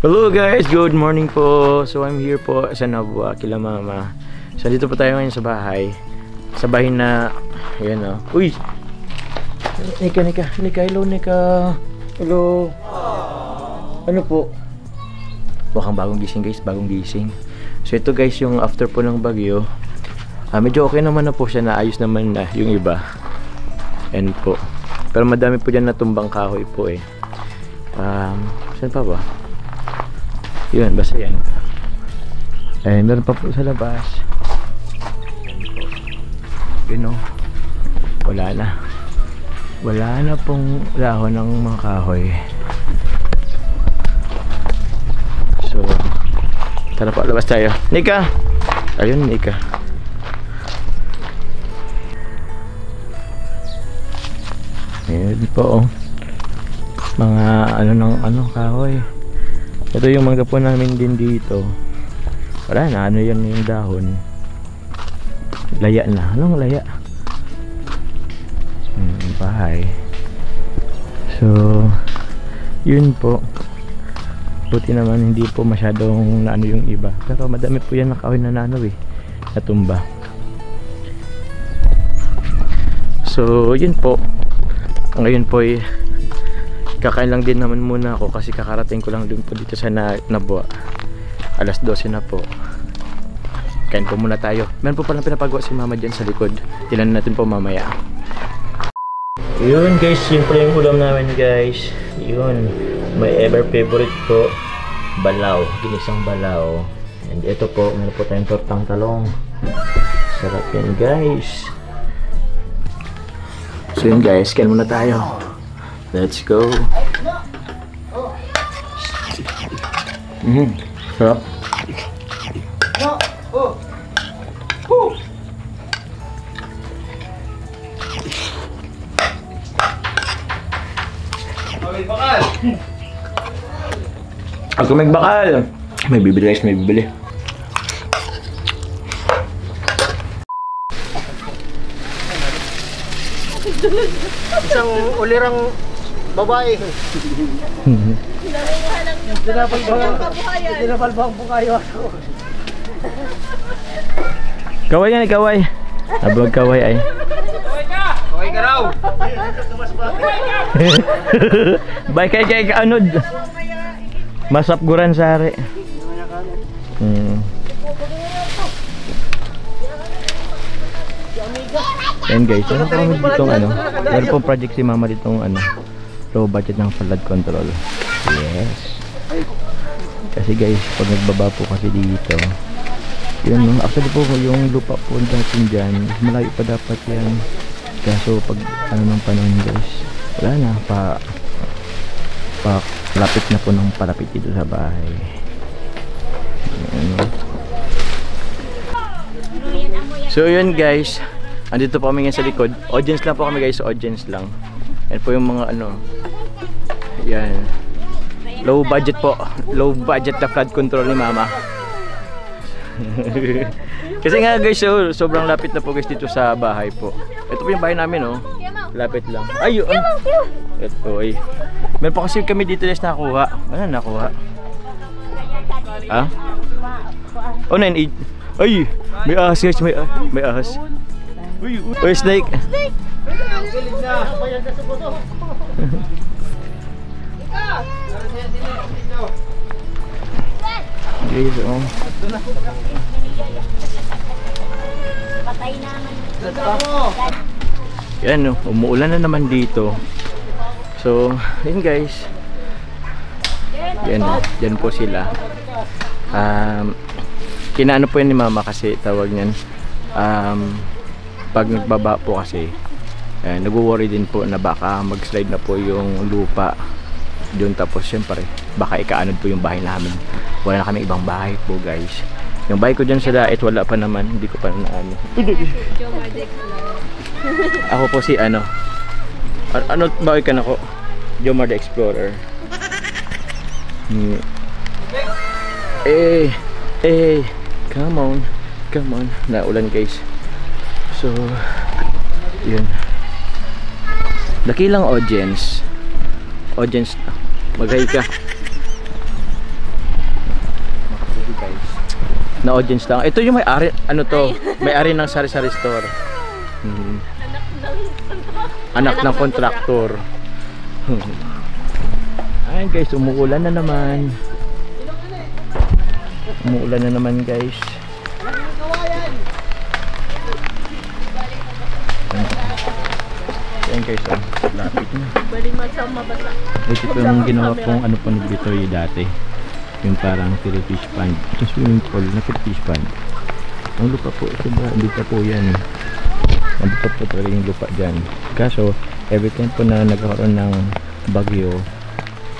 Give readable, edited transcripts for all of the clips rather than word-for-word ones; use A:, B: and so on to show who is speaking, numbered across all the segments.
A: Hello guys, good morning po. So I'm here po sa Nabua, kila mama. So dito po tayo ngayon sa bahay. Sa bahay na, ayan o. Uy! Nika, hello Nika. Hello. Ano po? Mukhang bagong gising guys, bagong gising. So ito guys, yung after po ng bagyo. Medyo okay naman na po siya, naayos naman na yung iba. Ayan po. Pero madami po dyan natumbang kahoy po eh. Saan pa ba? Yun, basta yan. Ayan, meron pa po sa labas. Ayan po. Yun o. Wala na. Wala na pong dahon ng mga kahoy. So, tara po, labas tayo. Nika! Ayun, Nika. Ayan po, oh. Mga kahoy. Ito yung mangga po namin din dito. Wala na, yan yung dahon. Laya na. Anong laya? Bahay. So, yun po. Buti naman hindi po masyadong naano yung iba. Pero madami po yan na kahoy na natumba. So, yun po. Ngayon po ay kakain lang din naman muna ako kasi kakarating ko lang din po dito sa Nabua. Alas 12 na po. Kain po muna tayo. Meron po palang pinapagawa si mama dyan sa likod. Tinan natin po mamaya. Yun guys, yun po yung ulam namin guys. Yun, my ever favorite po, balaw, ginisang balaw. And ito po, meron po tayong tortang talong. Sarap yan guys. So yun guys, kain muna tayo. Let's go. Sarap. Ako may bakal. May bibili guys, may bibili.
B: Isang ulirang babae. Dinapalbang bukayo ako.
A: Kaway yan, kaway. Nablog kaway ay.
B: Kaway ka raw.
A: Bay kay anod. Masapguran sari. Yan guys, meron po kami ditong meron pong project si mama ditong low budget ng flood control. Yes. Kasi guys, pag nagbaba po kasi dito, yun, actually po yung lupa po natin dyan, malayo pa dapat yan. Kaso pag ng panahon guys, wala na, lapit na po ng palapit dito sa bahay. So yun guys, andito po kami ngayon sa likod. Audience lang po kami guys, audience lang. Yan po yung mga yan. Low budget po, low budget na flood control ni mama. Kasi nga guys, sobrang lapit na po guys dito sa bahay po. Ito po yung bahay namin lapit lang. Ayun. Ito ay. Meron pa kasi kami dito guys nakuha. Ano nakuha? Ha? Oh, 9-8. Ay, may ahas guys, may ahas. Uy, snake.
B: Snake.
A: Guys,
C: Patay naman.
A: yan umuulan na naman dito. So, yun guys. Yan po sila. Kinaano po yan ni mama kasi tawag niyan. Pag nagbaba po kasi, nag-worry din po na baka mag-slide na po yung lupa doon, tapos syempre baka ikaanod po yung bahay namin. Wala na kami ibang bahay po guys. Yung bahay ko dyan sa Dait wala pa naman, hindi ko pa naano. Ako po si ano bahay ka na ko? Jomar the Explorer. Come on, naulan guys. So yun, dakilang audience, mag-hi ka. Na audience lang. Ito yung may-ari, ano to? May-ari ng sari-sari store. Anak ng kontraktor. Ay guys, umuulan na naman. Umuulan na naman guys. Ayan guys, lapit na. Ito po yung ginawa kong ano pa dito dati. Yung parang fish pond. Ito swimming pool na fish pond. Ang lupa po ito ba? Dito po yan. Nandito po talaga yung lupa dyan. Kaso every time po na nagkakaroon ng bagyo,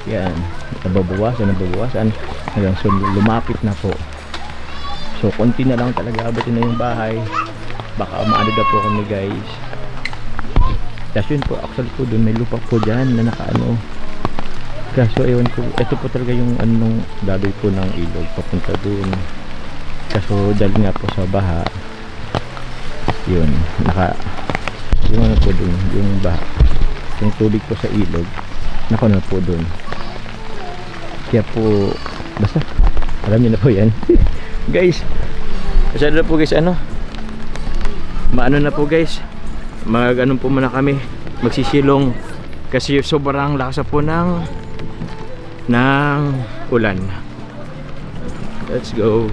A: yan, nababawasan hanggang so lumapit na po. So konti na lang talaga, abutin na yung bahay. Baka maano daw po kami guys. Tapos yun po, actually po doon may lupa po dyan na nakaano. Kaso ewan ko, ito po talaga yung anong daloy po ng ilog papunta doon. Kaso dahil nga po sa baha, yun, yung ano po doon, yung baha, yung tubig po sa ilog, na po doon. Kaya po, basta, alam niyo na po yan. Guys, masyado na po guys, maano na po guys, ano po muna kami, magsisilong, kasi sobrang lakas po ng ulan. Let's go.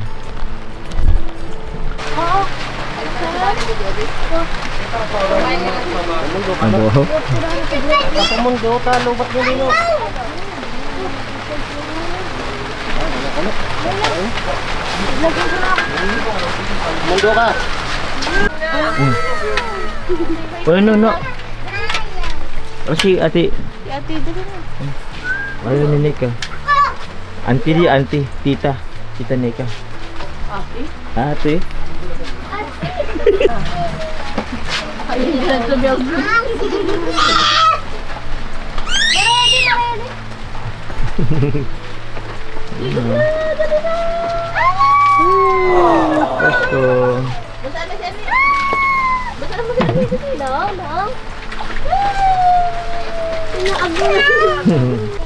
A: Ano?
B: Mundo ka, lubat mo nino. Mundo ka.
A: No. Si ate.
C: Si ate dito na.
A: Ano ni Nika? Auntie, tita Nika. Ate.
C: Ayun na sa building.
A: Presto.
C: Basta na siya niya. Basta na mo siya niya. Lang. Inaagos.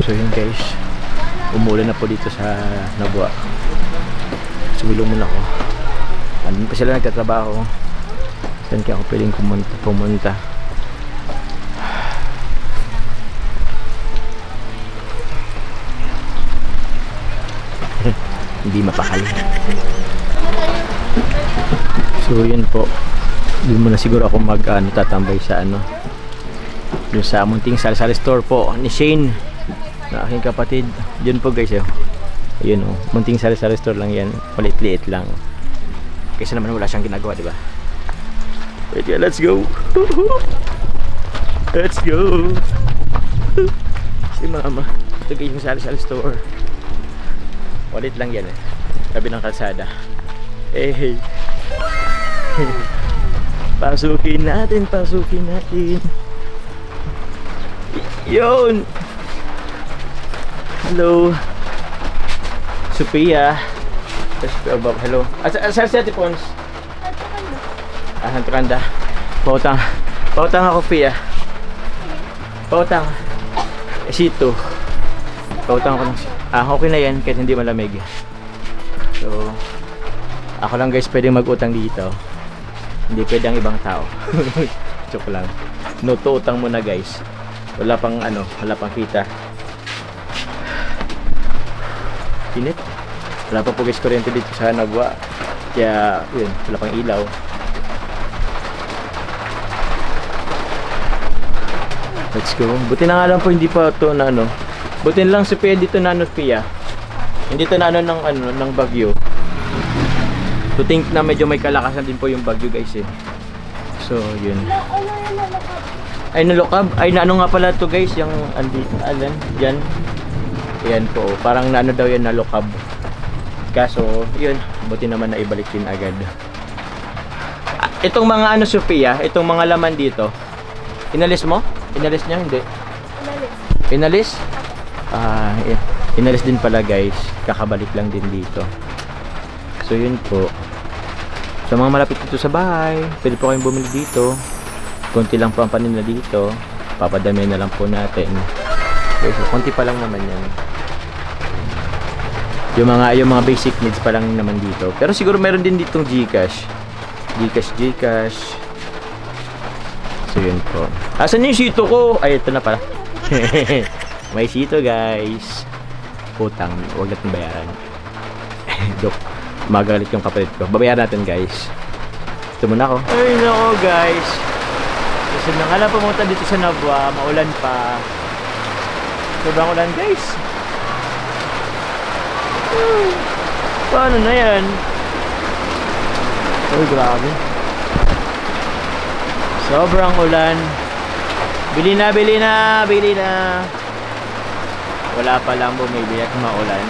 A: So yun guys, umulan na po dito sa Nabua. Sumilong muna ako. Andun pa sila nagtatrabaho. Saan kaya ako pwedeng pumunta? Hindi mapakali. So yun po, doon muna siguro ako tatambay sa yung sa munting sari-sari store po ni Shane na aking kapatid. Yun po guys, ayun munting sari-sari store lang yan, palit-liit lang kasi naman wala siyang ginagawa, diba? Wait, yeah, let's go. Let's go. Si mama, ito guys yung sari-sari store, palit lang yan tabi ng kalsada. Hey. Pasukin natin. Yun. Hello Sophia. Hello. Saan si Ate Pons? Hantukanda. Pautang ako, Pia. Pautang. Sito. Pautang ako ng okay na yan kahit hindi malamig. So ako lang guys pwedeng mag-utang dito. Hindi pwede ang ibang tao. Joke lang. No to utang muna guys. Wala pang kita. Init. Wala pa po guys kuryente dito sa Nabua. Kaya yun, wala pang ilaw. Let's go. Buti na nga lang po hindi pa to na buti na lang si Pia dito na Pia. Hindi to na ng bagyo. To think na medyo may kalakasan din po yung bagyo guys So yun. Ay nalokab. Ay naano nga pala to guys, yung yan. Yan po. Parang naano daw yan nalokab. Kaso yun, buti naman na ibalik din agad. Itong mga Sophia, itong mga laman dito. Inalis mo? Inalis niya hindi? Inalis. Yeah. inalis din pala guys, kakabalik lang din dito. So yun po. Sa mga malapit dito sa bahay, pwede po kayong bumili dito. Konti lang po ang paninda dito. Papadami na lang po natin. Okay, so konti pa lang naman yan. Yung mga basic needs pa lang naman dito. Pero siguro meron din ditong GCash. GCash. So yun po. Asan yung sito ko? Ay, ito na pala. May sito guys. Utang, huwag natin bayaran. Joke. Magalit yung kapatid ko. Babayaran natin guys. Ito muna ako. Ay nako guys. Kasi na nga lang pumunta dito sa Navua. Maulan pa. Sobrang ulan guys. Paano na yan? Uy grabe. Sobrang ulan. Bili na. Wala pa lang bumibili at maulan.